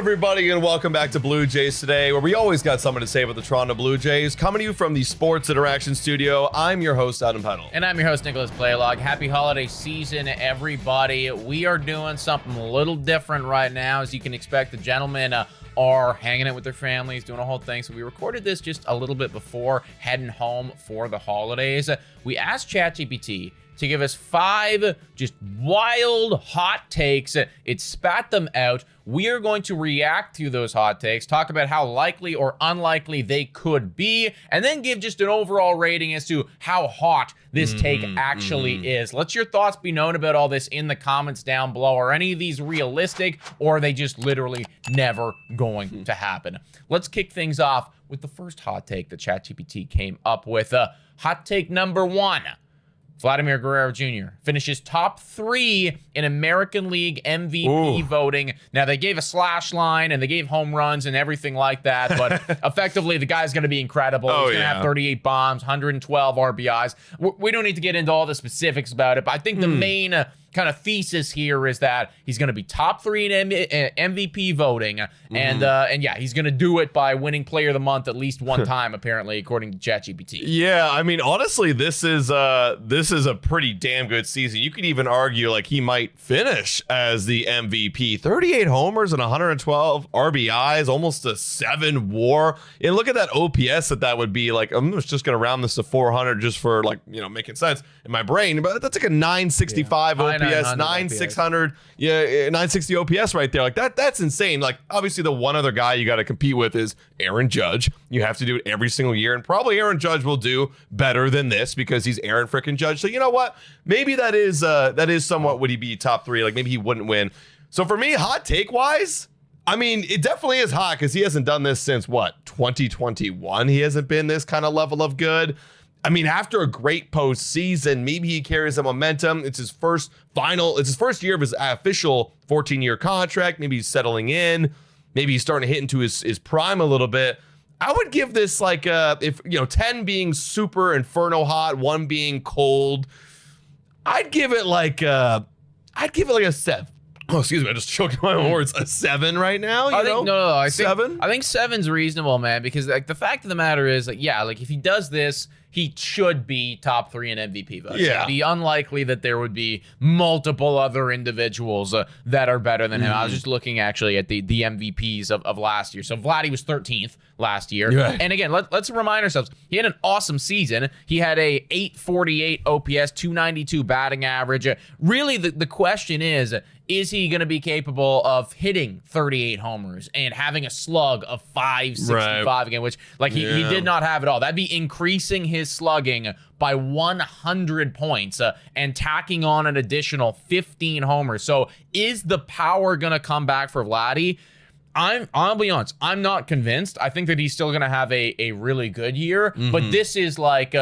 everybody, and welcome back to Blue Jays Today, where we always got something to say about the Toronto Blue Jays. Coming to you from the Sports Interaction Studio, I'm your host, Adam Peddle. And I'm your host, Nicholas Playlog. Happy holiday season, everybody. We are doing something a little different right now. As you can expect, the gentlemen are hanging out with their families, doing a whole thing. So we recorded this just a little bit before heading home for the holidays. We asked Chat GPT to give us 5 just wild hot takes. It spat them out. We are going to react to those hot takes, talk about how likely or unlikely they could be, and then give just an overall rating as to how hot this take actually is. Let your thoughts be known about all this in the comments down below. Are any of these realistic, or are they just literally never going to happen? Let's kick things off with the first hot take that ChatGPT came up with. Hot take number 1. Vladdy Guerrero Jr. finishes top 3 in American League MVP voting. Now, they gave a slash line and they gave home runs and everything like that, but effectively, the guy's going to be incredible. He's going to have 38 bombs, 112 RBIs. We don't need to get into all the specifics about it, but I think the main kind of thesis here is that he's going to be top 3 in MVP voting, and yeah, he's going to do it by winning Player of the Month at least one time, apparently, according to ChatGPT. Yeah, I mean, honestly, this is a pretty damn good season. You could even argue like he might finish as the MVP. 38 homers and 112 RBIs, almost a 7 WAR. And look at that OPS that would be. Like, I'm just going to round this to 400 just for, like, you know, making sense in my brain. But that's like a 965 OPS. 9,600, yeah, 960 OPS right there. Like that's insane. Like, obviously the one other guy you got to compete with is Aaron Judge. You have to do it every single year, and probably Aaron Judge will do better than this because he's Aaron frickin' Judge. So you know what? Maybe that is somewhat, would he be top 3? Like, maybe he wouldn't win. So for me, hot take wise, I mean, it definitely is hot because he hasn't done this since what, 2021. He hasn't been this kind of level of good. I mean, after a great postseason, maybe he carries the momentum. It's his first year of his official 14-year contract. Maybe he's settling in. Maybe he's starting to hit into his prime a little bit. I would give this like if 10 being super inferno hot, 1 being cold. I'd give it like a 7. Oh, excuse me, I just choked my words. A 7 right now. I think 7's reasonable, man, because like the fact of the matter is, like, yeah, like if he does this, he should be top 3 in MVP votes. Yeah. It'd be unlikely that there would be multiple other individuals that are better than him. I was just looking actually at the MVPs of last year. So Vladdy was 13th last year. Yeah. And again, let's remind ourselves, he had an awesome season. He had a 848 OPS, 292 batting average. Really, the question is he going to be capable of hitting 38 homers and having a slug of 565 again, which like he did not have at all. That'd be increasing his slugging by 100 points and tacking on an additional 15 homers. So is the power going to come back for Vladdy? I'll be honest, I'm not convinced. I think that he's still going to have a really good year, but this is like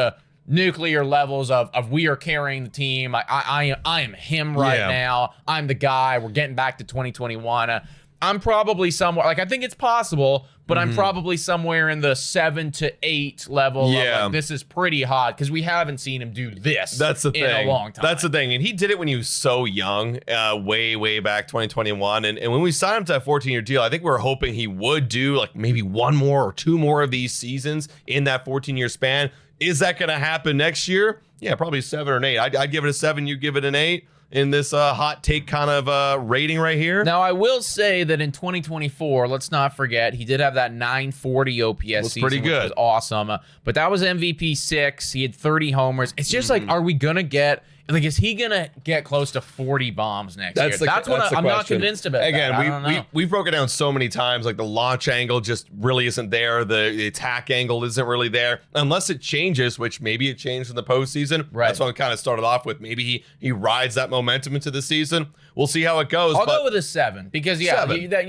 nuclear levels of we are carrying the team. I am him right now. I'm the guy. We're getting back to 2021. I'm probably somewhere, like, I think it's possible, but I'm probably somewhere in the 7 to 8 level. Yeah. Of, like, this is pretty hot because we haven't seen him do this in a long time. That's the thing. And he did it when he was so young, way back 2021. And when we signed him to that 14-year deal, I think we were hoping he would do like maybe 1 more or 2 more of these seasons in that 14-year span. Is that going to happen next year? Yeah, probably 7 or an 8. I'd give it a 7. You give it an 8 in this hot take kind of rating right here. Now, I will say that in 2024, let's not forget, he did have that 940 OPS season, pretty good. Which was awesome. But that was MVP 6. He had 30 homers. It's just like, are we going to get... Like, is he going to get close to 40 bombs next year? That's what I'm not convinced about. Again, we've broken down so many times, like the launch angle just really isn't there. The attack angle isn't really there. Unless it changes, which maybe it changed in the postseason. Right. That's what I kind of started off with. Maybe he rides that momentum into the season. We'll see how it goes. I'll go with a 7 because, you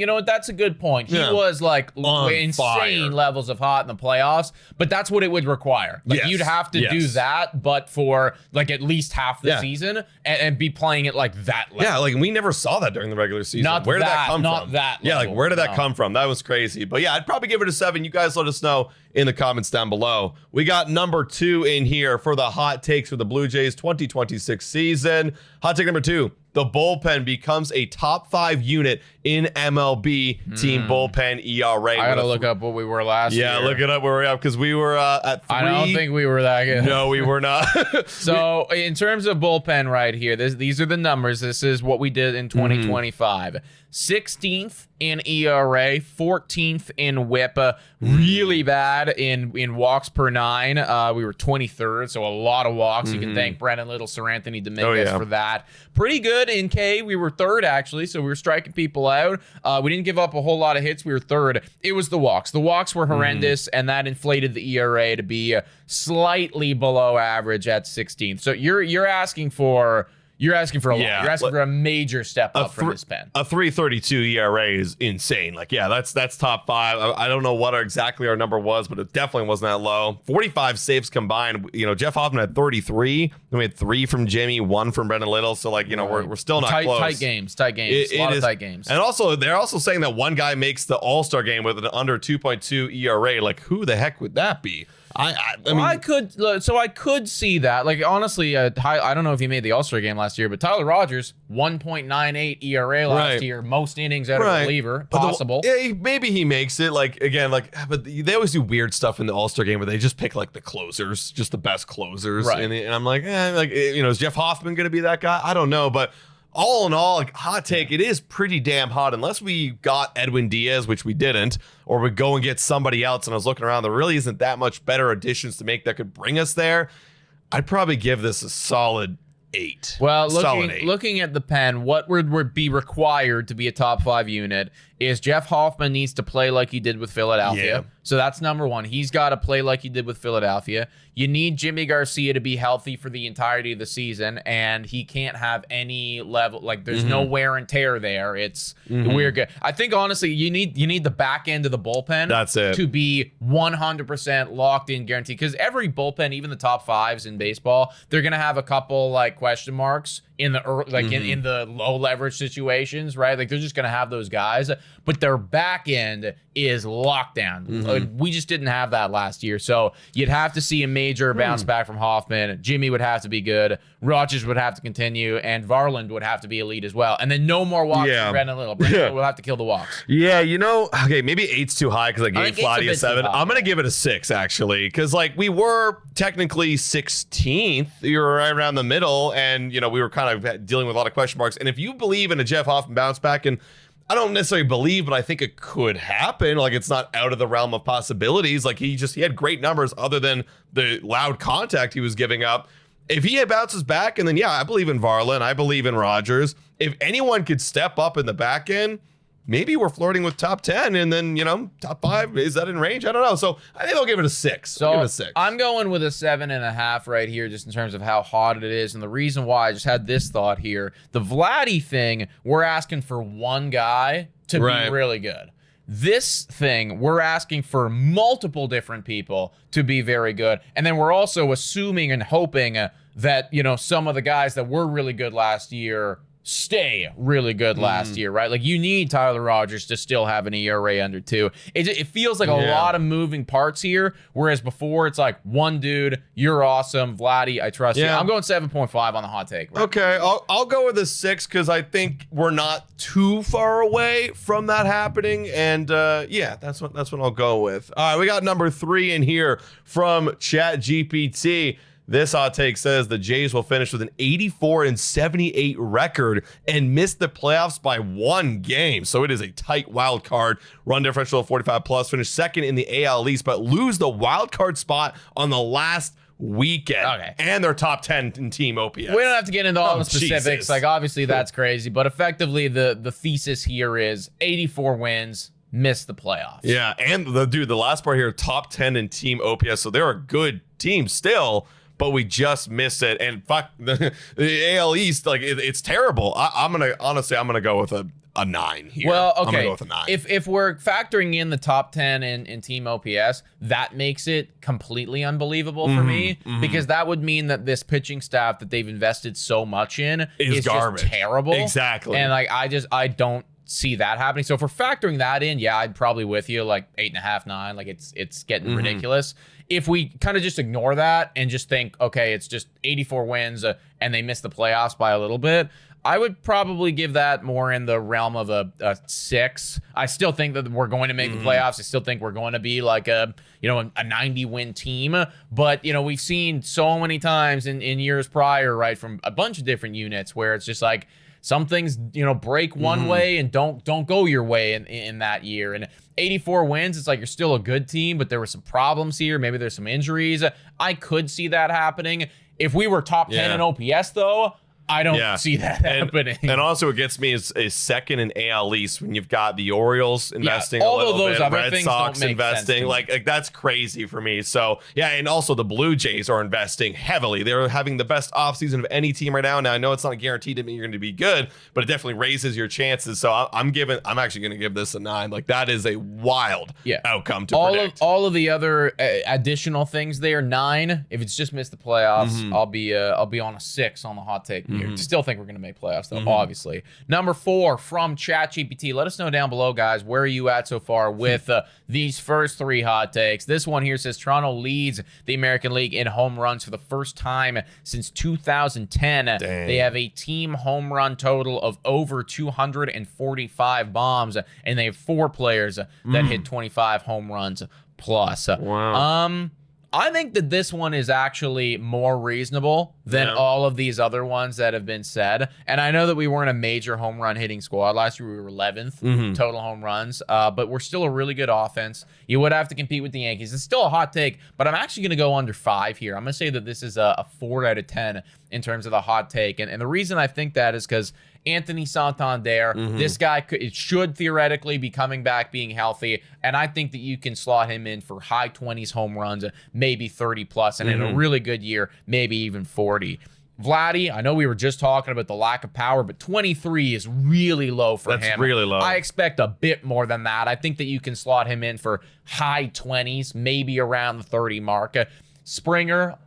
know what? That's a good point. He was like insane levels of hot in the playoffs, but that's what it would require. Like, you'd have to do that, but for like at least half the season and be playing it like that level. Yeah, like we never saw that during the regular season. Where did that come from? Yeah, like where did that come from? That was crazy. But yeah, I'd probably give it a 7. You guys let us know in the comments down below. We got number 2 in here for the hot takes for the Blue Jays 2026 season. Hot take number 2. the bullpen becomes a top 5 unit in MLB team bullpen ERA. I gotta look up what we were last year. Yeah, look it up where we're at, because we were at 3. I don't think we were that good. No, we were not. So in terms of bullpen right here, these are the numbers. This is what we did in 2025. 16th in ERA, 14th in WHIP, really bad in walks per 9. We were 23rd, so a lot of walks. You can thank Brennan Little, Sir Anthony Dominguez for that. Pretty good in K. We were 3rd, actually, so we were striking people out. We didn't give up a whole lot of hits. We were 3rd. It was the walks. The walks were horrendous, and that inflated the ERA to be slightly below average at 16th. So you're asking for... You're asking for a lot. You're asking for a major step up from this pen. A 3.32 ERA is insane. Like, yeah, that's top 5. I don't know what exactly our number was, but it definitely wasn't that low. 45 saves combined. You know, Jeff Hoffman had 33. Then we had 3 from Jimmy, 1 from Brendan Little. So, like, you know, we're still not close. Tight games. A lot of tight games. And also, they're also saying that one guy makes the All-Star game with an under 2.2 ERA. Like, who the heck would that be? I mean, I could see that. Like, honestly, I don't know if he made the All-Star game last year, but Tyler Rogers, 1.98 ERA last year, most innings out of a reliever possible. Maybe he makes it. Like, again, like, but they always do weird stuff in the All-Star game where they just pick like the closers, just the best closers. Right. And I'm like, you know, is Jeff Hoffman going to be that guy? I don't know, but all in all, like, hot take, it is pretty damn hot. Unless we got Edwin Diaz, which we didn't, or we go and get somebody else. And I was looking around, there really isn't that much better additions to make that could bring us there. I'd probably give this a solid 8. Well, looking at the pen, what would be required to be a top 5 unit is Jeff Hoffman needs to play like he did with Philadelphia. Yeah. So that's number 1. He's got to play like he did with Philadelphia. You need Jimmy Garcia to be healthy for the entirety of the season, and he can't have any level, like, there's no wear and tear there. It's we're good. I think, honestly, you need the back end of the bullpen. That's it. To be 100% locked in, guaranteed. Because every bullpen, even the top 5s in baseball, they're gonna have a couple like question marks in the in the low leverage situations, right? Like, they're just gonna have those guys, but their back end is locked down. We just didn't have that last year, so you'd have to see a major bounce back from Hoffman. Jimmy would have to be good. Rogers would have to continue, and Varland would have to be elite as well. And then no more walks from Brendan Little. Brendan Little will have to kill the walks. Yeah, you know, okay, maybe 8's too high because I gave Vladdy a 7. I'm gonna give it a 6 actually, because like we were technically 16th. You were right around the middle, and you know we were kind of dealing with a lot of question marks. And if you believe in a Jeff Hoffman bounce back, and I don't necessarily believe, but I think it could happen. Like, it's not out of the realm of possibilities. Like, he had great numbers other than the loud contact he was giving up. If he bounces back, and then, yeah, I believe in Varland. I believe in Rogers. If anyone could step up in the back end, maybe we're flirting with top 10, and then, you know, top 5. Is that in range? I don't know. So I think I'll give it a 6. So give it a 6. I'm going with a 7.5 right here, just in terms of how hot it is. And the reason why, I just had this thought here. The Vladdy thing, we're asking for one guy to be really good. This thing, we're asking for multiple different people to be very good. And then we're also assuming and hoping that, you know, some of the guys that were really good last year stay really good last year, right? Like, you need Tyler Rogers to still have an ERA under 2. It feels like a lot of moving parts here, whereas before it's like, one dude, you're awesome, Vladdy, I trust you. I'm going 7.5 on the hot take. Right? Okay, I'll go with a 6 because I think we're not too far away from that happening, and yeah, that's what I'll go with. All right, we got number 3 in here from Chat GPT. This hot take says the Jays will finish with an 84-78 record and miss the playoffs by 1 game. So it is a tight wild card. Run differential of 45 plus. Finish second in the AL East, but lose the wild card spot on the last weekend. Okay. And they're top 10 in team OPS. We don't have to get into all the specifics. Jesus. Like, obviously that's crazy, but effectively the thesis here is 84 wins, miss the playoffs. Yeah, and the last part here, top 10 in team OPS. So they're a good team still, but we just missed it. And fuck, the AL East, like, it's terrible. I'm gonna go with a 9 here. Well, okay. I'm gonna go with a 9. If we're factoring in the top 10 in team OPS, that makes it completely unbelievable for me, because that would mean that this pitching staff that they've invested so much in is garbage. just terrible. Exactly. And like, I don't see that happening. So if we're factoring that in, yeah, I'd probably with you like 8.5, 9. Like it's getting ridiculous. If we kind of just ignore that and just think, okay, it's just 84 wins and they missed the playoffs by a little bit, I would probably give that more in the realm of a 6. I still think that we're going to make the playoffs. I still think we're going to be like a 90-win team. But, we've seen so many times in years prior, right, from a bunch of different units where it's just like some things, break one way and don't go your way in that year. And 84 wins, it's like you're still a good team, but there were some problems here. Maybe there's some injuries. I could see that happening. If we were top 10 in OPS, though, I don't see that happening. And also what gets me is second in AL East when you've got the Orioles investing a little those bit, other Red things Sox don't make investing. sense Like that's crazy for me. So, yeah, and also the Blue Jays are investing heavily. They're having the best offseason of any team right now. Now, I know it's not guaranteed to mean you're going to be good, but it definitely raises your chances. So I'm actually going to give this a 9. Like that is a wild outcome to predict. All of the other additional things there, 9. If it's just missed the playoffs, I'll be on a 6 on the hot take here. Still think we're going to make playoffs, though, obviously. Number 4 from Chat GPT. Let us know down below, guys. Where are you at so far with these first 3 hot takes? This one here says Toronto leads the American League in home runs for the first time since 2010. Dang. They have a team home run total of over 245 bombs, and they have 4 players that hit 25 home runs plus. Wow. I think that this one is actually more reasonable than all of these other ones that have been said. And I know that we weren't a major home run hitting squad. Last year we were 11th total home runs, but we're still a really good offense. You would have to compete with the Yankees. It's still a hot take, but I'm actually going to go under 5 here. I'm going to say that this is a 4 out of 10 in terms of the hot take. And the reason I think that is because Anthony Santander, this guy should theoretically be coming back, being healthy, and I think that you can slot him in for high 20s home runs, maybe 30 plus, and in a really good year, maybe even 40. Vladdy, I know we were just talking about the lack of power, but 23 is really low for him. That's really low. I expect a bit more than that. I think that you can slot him in for high 20s, maybe around the 30 mark. Springer,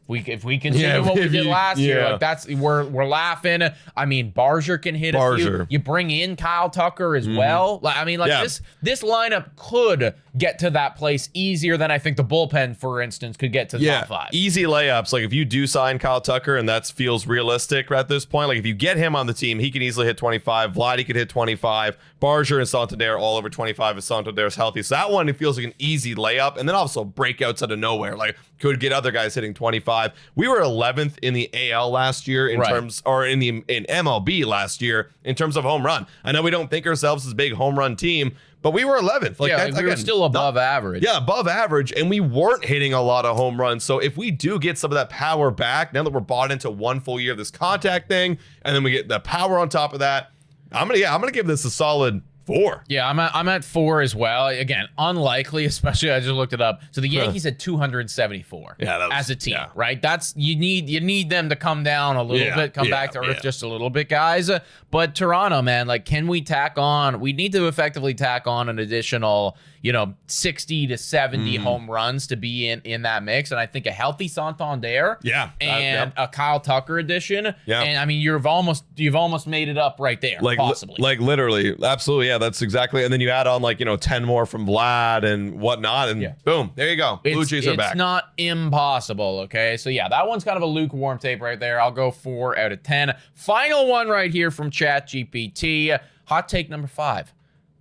if we continue what we did last year, like that's we're laughing. I mean, Barger can hit a few. You bring in Kyle Tucker as well. I mean, this lineup could get to that place easier than I think the bullpen, for instance, could get to the top 5. Easy layups. Like if you do sign Kyle Tucker, and that feels realistic at this point. Like if you get him on the team, he can easily hit 25. Vladdy could hit 25. Barger and Santander all over 25 if Santander's healthy. So that one, it feels like an easy layup. And then also breakouts out of nowhere. Like could get other guys hitting 25. We were 11th in the AL last year in terms, or in MLB last year in terms of home run. I know we don't think ourselves as a big home run team, but we were 11th. Like we were still above average. Yeah, above average, and we weren't hitting a lot of home runs. So if we do get some of that power back, now that we're bought into 1 full year of this contact thing, and then we get the power on top of that, I'm gonna give this a solid 4. Yeah, I'm at 4 as well. Again, unlikely, especially I just looked it up. So the Yankees had 274 as a team, right? That's you need them to come down a little bit, come back to earth just a little bit, guys. But Toronto, man, like can we tack on? We need to effectively tack on an additional, 60 to 70 home runs to be in that mix. And I think a healthy Santander and a Kyle Tucker addition. And I mean, you've almost made it up right there, possibly. Like literally, absolutely. Yeah, that's exactly. And then you add on 10 more from Vlad and whatnot, and boom, there you go. Blue Jays are back. It's not impossible, okay? So yeah, that one's kind of a lukewarm tape right there. I'll go 4 out of 10. Final one right here from Chat GPT. Hot take number 5.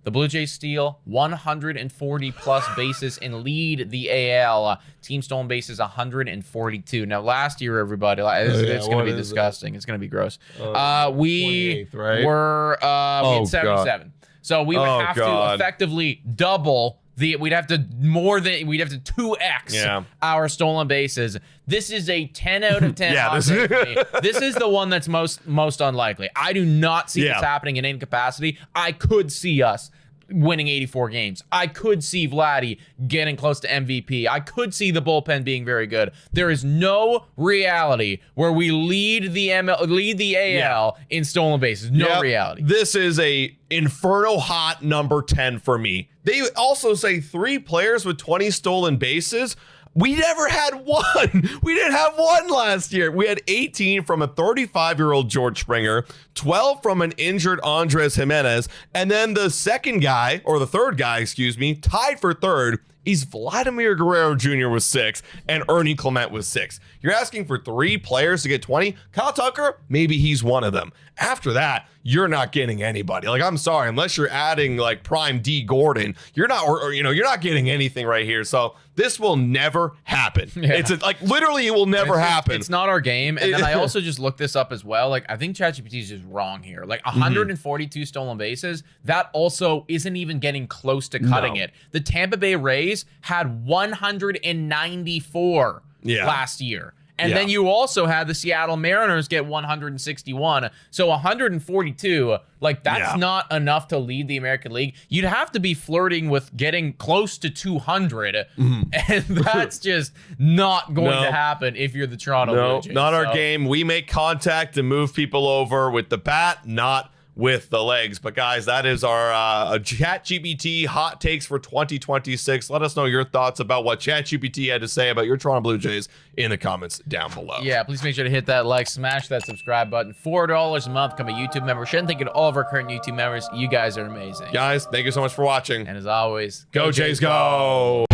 The Blue Jays steal 140 plus bases and lead the AL. Team stolen bases 142. Now, last year, everybody, it's going to be disgusting. It's going to be gross. We were we had 77. So we would have to effectively double we'd have to 2x our stolen bases. This is a 10 out of 10. This is the one that's most unlikely. I do not see this happening in incapacity. I could see us winning 84 games. I could see Vladdy getting close to MVP. I could see the bullpen being very good. There is no reality where we lead the AL in stolen bases. No reality. This is a inferno hot number 10 for me. They also say 3 players with 20 stolen bases. We never had one. We didn't have one last year. We had 18 from a 35-year-old George Springer, 12 from an injured Andres Jimenez, and then the third guy, tied for third. He's Vladimir Guerrero Jr. with 6 and Ernie Clement with 6. You're asking for 3 players to get 20? Kyle Tucker, maybe he's one of them. After that, you're not getting anybody. Like, I'm sorry, unless you're adding like prime D Gordon, you're not, you're not getting anything right here. So this will never happen. Yeah. It's like literally it will never happen. It's not our game. And then I also just looked this up as well. Like, I think ChatGPT is just wrong here. Like 142 stolen bases, that also isn't even getting close to cutting it. The Tampa Bay Rays had 194 last year. And then you also had the Seattle Mariners get 161. So 142, like that's not enough to lead the American League. You'd have to be flirting with getting close to 200. And that's just not going to happen if you're the Toronto Blue Jays. Not our game. We make contact and move people over with the bat, not with the legs. But guys, that is our Chat GPT hot takes for 2026. Let us know your thoughts about what Chat GPT had to say about your Toronto Blue Jays in the comments down below. Yeah, please make sure to hit that like, smash that subscribe button. $4 a month, become a YouTube member. And thank you to all of our current YouTube members. You guys are amazing. Guys, thank you so much for watching. And as always, go Jays, go!